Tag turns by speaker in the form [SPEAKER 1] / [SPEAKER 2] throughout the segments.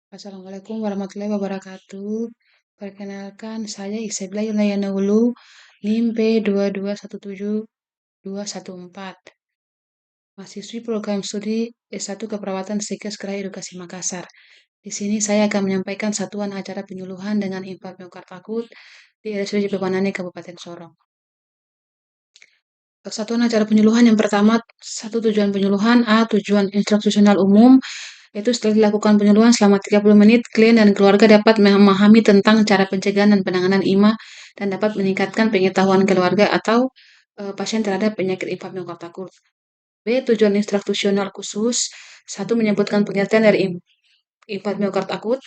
[SPEAKER 1] Assalamualaikum warahmatullahi wabarakatuh. Perkenalkan, saya Isabella Yulayana Wulu, NIM P2217214, mahasiswi program studi S1 Keperawatan Psikes Gerai Edukasi Makassar. Di sini saya akan menyampaikan satuan acara penyuluhan dengan impact myokard akut di RSUD Jebabanane Kabupaten Sorong. Satuan acara penyuluhan yang pertama, satu tujuan penyuluhan, tujuan instruksional umum, yaitu setelah dilakukan penyuluhan selama 30 menit, klien dan keluarga dapat memahami tentang cara pencegahan dan penanganan IMA dan dapat meningkatkan pengetahuan keluarga atau pasien terhadap penyakit impact myokard akut. B. Tujuan instruksional khusus, satu menyebutkan pengertian dari impact myokard akut,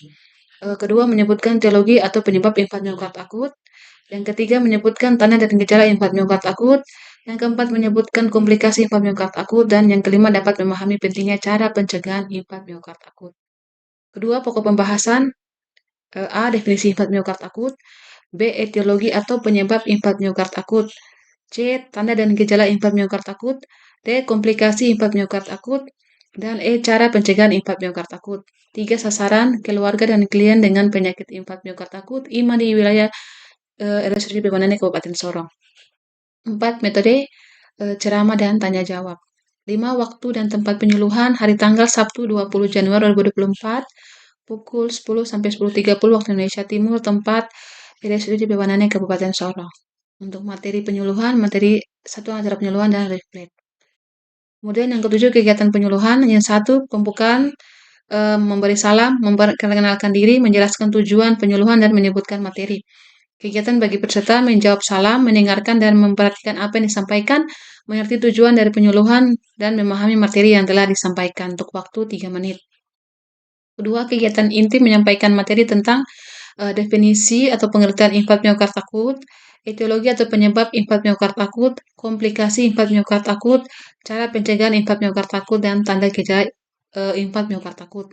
[SPEAKER 1] kedua menyebutkan etiologi atau penyebab impact myokard akut, yang ketiga menyebutkan tanda dan gejala impact myokard akut, yang keempat menyebutkan komplikasi impact myokard akut, dan yang kelima dapat memahami pentingnya cara pencegahan impact myokard akut. Kedua, pokok pembahasan. A. Definisi impact myokard akut. B. Etiologi atau penyebab impact myokard akut. C. Tanda dan gejala impact myokard akut. D. Komplikasi impact myokard akut. Dan E. Cara pencegahan impact myokard akut. 3. Sasaran keluarga dan klien dengan penyakit impact myokard akut IMA di wilayah RSUD Jebabanane Kabupaten Sorong. 4. Metode ceramah dan tanya jawab. 5. Waktu dan tempat penyuluhan hari tanggal Sabtu 20 Januari 2024 pukul 10 sampai 10.30 waktu Indonesia Timur, tempat RSUD Jebabanane Kabupaten Sorong. Untuk materi penyuluhan, materi satuan acara penyuluhan dan reflek. Kemudian yang ketujuh, kegiatan penyuluhan. Yang satu, pembukaan, memberi salam, memperkenalkan diri, menjelaskan tujuan penyuluhan dan menyebutkan materi. Kegiatan bagi peserta menjawab salam, mendengarkan dan memperhatikan apa yang disampaikan, mengerti tujuan dari penyuluhan, dan memahami materi yang telah disampaikan untuk waktu 3 menit. Kedua, kegiatan inti menyampaikan materi tentang definisi atau pengertian impact myokard akut, etiologi atau penyebab impact myokard akut, komplikasi impact myokard akut, cara pencegahan impact myokard akut, dan tanda gejala impact myokard akut.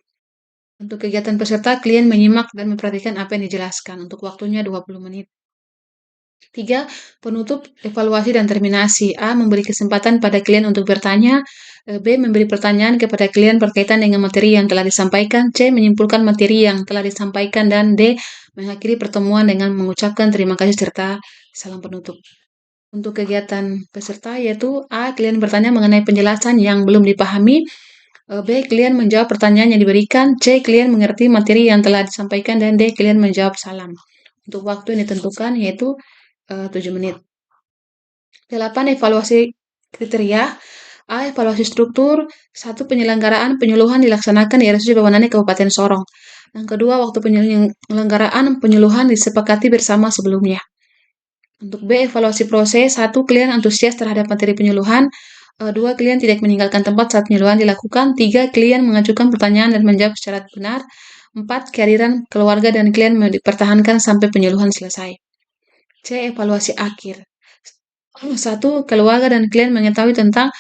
[SPEAKER 1] Untuk kegiatan peserta, klien menyimak dan memperhatikan apa yang dijelaskan. Untuk waktunya 20 menit. 3. Penutup, evaluasi, dan terminasi. A. Memberi kesempatan pada klien untuk bertanya. B. Memberi pertanyaan kepada klien berkaitan dengan materi yang telah disampaikan. C. Menyimpulkan materi yang telah disampaikan. Dan D. Mengakhiri pertemuan dengan mengucapkan terima kasih serta salam penutup. Untuk kegiatan peserta yaitu A. Klien bertanya mengenai penjelasan yang belum dipahami. B. Klien menjawab pertanyaan yang diberikan. C. Klien mengerti materi yang telah disampaikan. Dan D. Klien menjawab salam. Untuk waktu yang ditentukan yaitu 7 menit. 8. Evaluasi kriteria. A. Evaluasi struktur. 1. Penyelenggaraan penyuluhan dilaksanakan di RSUD Jebabanane Kabupaten Sorong. Yang kedua, waktu penyelenggaraan penyuluhan disepakati bersama sebelumnya. Untuk B. Evaluasi proses. 1. Klien antusias terhadap materi penyuluhan. 2. Klien tidak meninggalkan tempat saat penyuluhan dilakukan. 3. Klien mengajukan pertanyaan dan menjawab secara benar. 4. Kehadiran keluarga dan klien dipertahankan sampai penyuluhan selesai. C. Evaluasi akhir. 1. Keluarga dan klien mengetahui tentang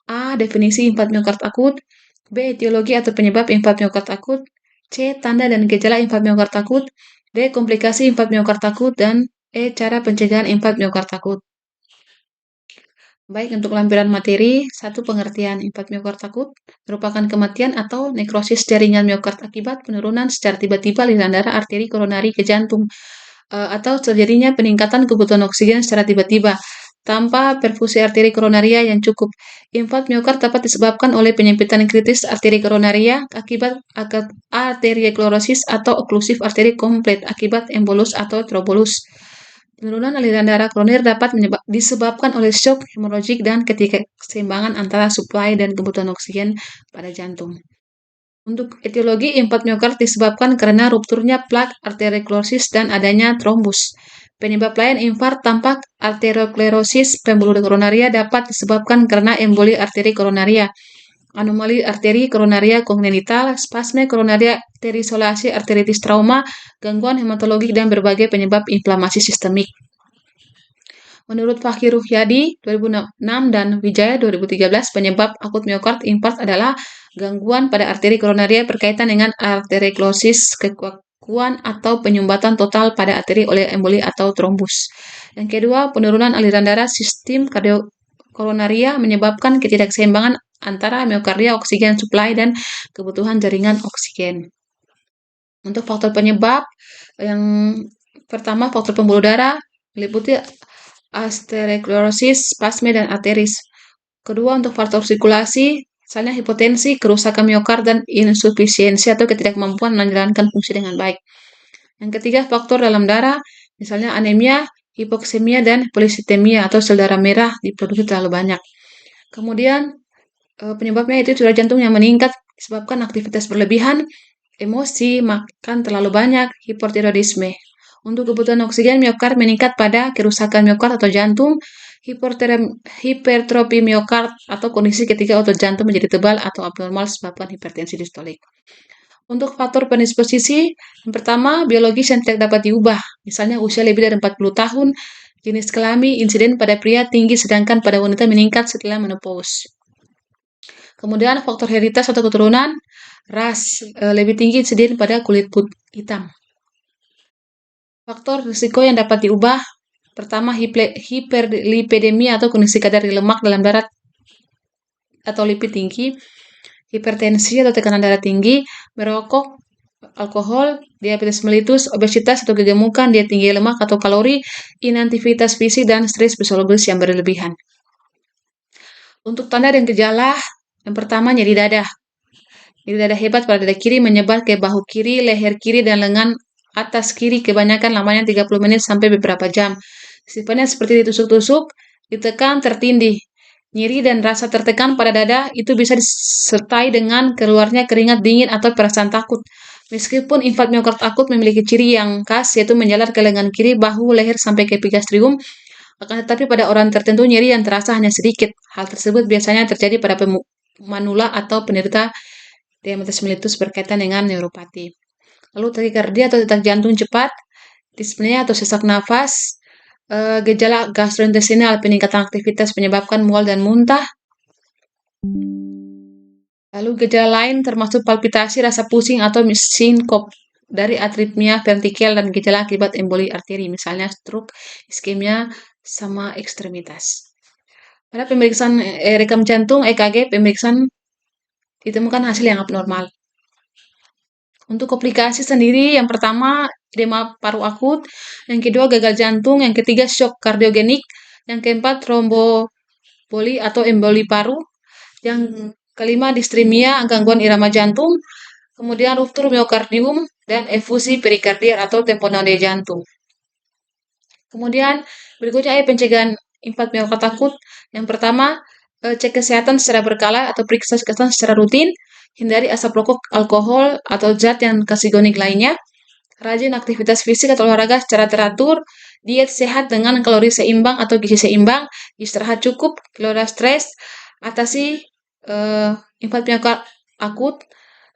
[SPEAKER 1] A. Definisi impact myokard akut. B. Etiologi atau penyebab impact myokard akut. C. Tanda dan gejala impact myokard akut. D. Komplikasi impact myokard akut. Dan E. Cara pencegahan impact myokard akut. Baik, untuk lampiran materi, 1. Pengertian impact myokard akut merupakan kematian atau nekrosis jaringan myokard akibat penurunan secara tiba-tiba aliran darah arteri koronari ke jantung atau terjadinya peningkatan kebutuhan oksigen secara tiba-tiba tanpa perfusi arteri koronaria yang cukup. Impact myokard dapat disebabkan oleh penyempitan kritis arteri koronaria akibat arteriosklerosis atau oklusif arteri komplit akibat embolus atau trombolus. Penurunan aliran darah koroner dapat disebabkan oleh shock hemoragik dan ketidakseimbangan antara suplai dan kebutuhan oksigen pada jantung. Untuk etiologi, impact myokard disebabkan karena rupturnya plak arteriosklerosis dan adanya trombus. Penyebab lain infark tampak arteriosklerosis pembuluh koronaria dapat disebabkan karena emboli arteri koronaria, anomali arteri koronaria kongenital, spasme koronaria, terisolasi, arteritis trauma, gangguan hematologik, dan berbagai penyebab inflamasi sistemik. Menurut Fakih Ruhyadi 2006 dan Wijaya 2013, penyebab akut myokard infarkt adalah gangguan pada arteri koronaria berkaitan dengan arteriosklerosis, kekuatan atau penyumbatan total pada arteri oleh emboli atau trombus. Yang kedua, penurunan aliran darah sistem koronaria menyebabkan ketidakseimbangan antara miokardia oksigen supply dan kebutuhan jaringan oksigen. Untuk faktor penyebab, yang pertama faktor pembuluh darah, meliputi atherosclerosis, spasme, dan arteris. Kedua, untuk faktor sirkulasi, misalnya hipotensi, kerusakan miokard, dan insufisiensi atau ketidakmampuan menjalankan fungsi dengan baik. Yang ketiga, faktor dalam darah, misalnya anemia, hipoksemia, dan polisitemia atau sel darah merah diproduksi terlalu banyak. Kemudian, penyebabnya itu curah jantung yang meningkat disebabkan aktivitas berlebihan, emosi, makan terlalu banyak, hipertiroidisme. Untuk kebutuhan oksigen, miokard meningkat pada kerusakan miokard atau jantung, hipertrofi miokard atau kondisi ketika otot jantung menjadi tebal atau abnormal disebabkan hipertensi distolik. Untuk faktor predisposisi, yang pertama biologis yang tidak dapat diubah, misalnya usia lebih dari 40 tahun, jenis kelamin, insiden pada pria tinggi sedangkan pada wanita meningkat setelah menopause. Kemudian faktor hereditas atau keturunan, ras lebih tinggi insiden pada kulit hitam. Faktor risiko yang dapat diubah, pertama hiperlipidemia atau kondisi kadar lemak dalam darah atau lipid tinggi, hipertensi atau tekanan darah tinggi, merokok, alkohol, diabetes mellitus, obesitas atau kegemukan, diet tinggi lemak atau kalori, inaktivitas fisik, dan stres psikologis yang berlebihan. Untuk tanda dan gejala, yang pertama nyeri dada. Nyeri dada hebat pada dada kiri menyebar ke bahu kiri, leher kiri, dan lengan atas kiri, kebanyakan lamanya 30 menit sampai beberapa jam. Sifatnya seperti ditusuk-tusuk, ditekan, tertindih. Nyeri dan rasa tertekan pada dada itu bisa disertai dengan keluarnya keringat dingin atau perasaan takut. Meskipun infark miokard akut memiliki ciri yang khas, yaitu menjalar ke lengan kiri, bahu, leher, sampai ke epigastrium, akan tetapi pada orang tertentu nyeri yang terasa hanya sedikit. Hal tersebut biasanya terjadi pada pemanula atau penderita diabetes mellitus berkaitan dengan neuropati. Lalu takikardia atau detak jantung cepat, dispnea atau sesak nafas, gejala gastrointestinal, peningkatan aktivitas menyebabkan mual dan muntah. Lalu gejala lain termasuk palpitasi, rasa pusing atau sinkop dari arritmia ventrikel dan gejala akibat emboli arteri, misalnya stroke, iskemia, sama ekstremitas. Pada pemeriksaan rekam jantung (EKG), pemeriksaan ditemukan hasil yang abnormal. Untuk komplikasi sendiri, yang pertama edema paru akut, yang kedua gagal jantung, yang ketiga shock kardiogenik, yang keempat tromboboli atau emboli paru, yang kelima distremia, gangguan irama jantung, kemudian ruptur miokardium, dan efusi perikardial atau tamponade jantung. Kemudian berikutnya pencegahan infark miokard akut. Yang pertama, cek kesehatan secara berkala atau periksa kesehatan secara rutin, hindari asap rokok, alkohol, atau zat yang karsigenik lainnya, rajin aktivitas fisik atau olahraga secara teratur, diet sehat dengan kalori seimbang atau gizi seimbang, istirahat cukup, kelola stres, atasi infark miokard akut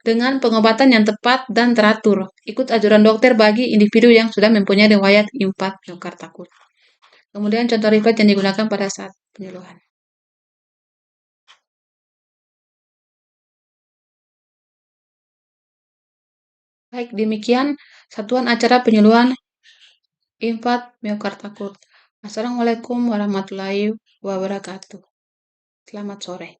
[SPEAKER 1] dengan pengobatan yang tepat dan teratur. Ikut anjuran dokter bagi individu yang sudah mempunyai riwayat infark miokard akut. Kemudian contoh riwayat yang digunakan pada saat penyuluhan. Baik, demikian satuan acara penyuluhan infark miokard akut. Assalamualaikum warahmatullahi wabarakatuh. Selamat sore.